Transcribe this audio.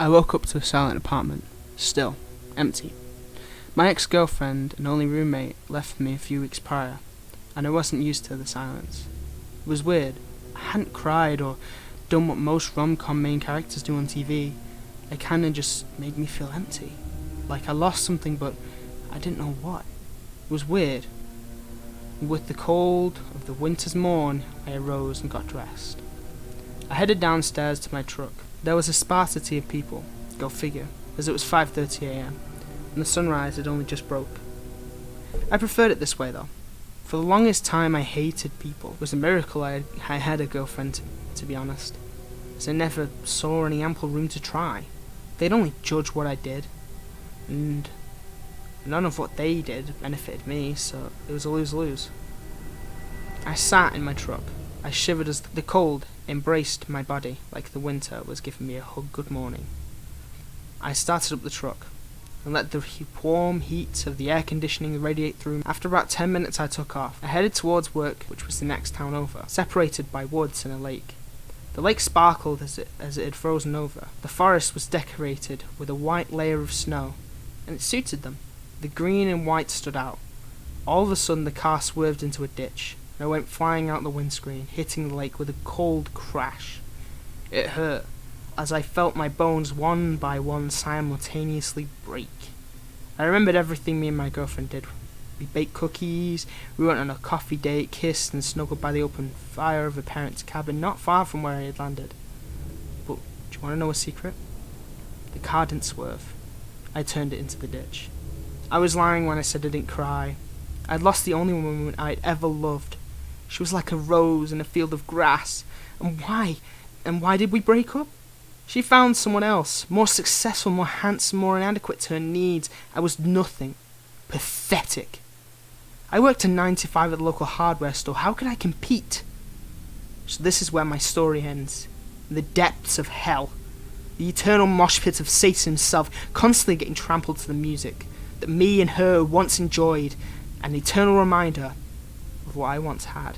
I woke up to a silent apartment, still, empty. My ex-girlfriend and only roommate left me a few weeks prior, and I wasn't used to the silence. It was weird. I hadn't cried or done what most rom-com main characters do on TV. It kinda just made me feel empty. Like I lost something, but I didn't know what. It was weird. With the cold of the winter's morn, I arose and got dressed. I headed downstairs to my truck. There was a sparsity of people, go figure, as it was 5:30 a.m, and the sunrise had only just broke. I preferred it this way though. For the longest time I hated people. It was a miracle I had a girlfriend, to be honest, as I never saw any ample room to try. They'd only judge what I did, and none of what they did benefited me, so it was a lose-lose. I sat in my truck. I shivered as the cold embraced my body like the winter was giving me a hug good morning. I started up the truck and let the warm heat of the air conditioning radiate through me. After about 10 minutes I took off. I headed towards work, which was the next town over, separated by woods and a lake. The lake sparkled as it had frozen over. The forest was decorated with a white layer of snow, and it suited them. The green and white stood out. All of a sudden the car swerved into a ditch, and I went flying out the windscreen, hitting the lake with a cold crash. It hurt, as I felt my bones one by one simultaneously break. I remembered everything me and my girlfriend did. We baked cookies, we went on a coffee date, kissed and snuggled by the open fire of a parent's cabin not far from where I had landed. But do you want to know a secret? The car didn't swerve. I turned it into the ditch. I was lying when I said I didn't cry. I'd lost the only woman I'd ever loved. She was like a rose in a field of grass. And why? And why did we break up? She found someone else, more successful, more handsome, more inadequate to her needs. I was nothing. Pathetic. I worked a 9 to 5 at the local hardware store. How could I compete? So this is where my story ends. In the depths of hell. The eternal mosh pit of Satan himself, constantly getting trampled to the music that me and her once enjoyed, an eternal reminder of what I once had.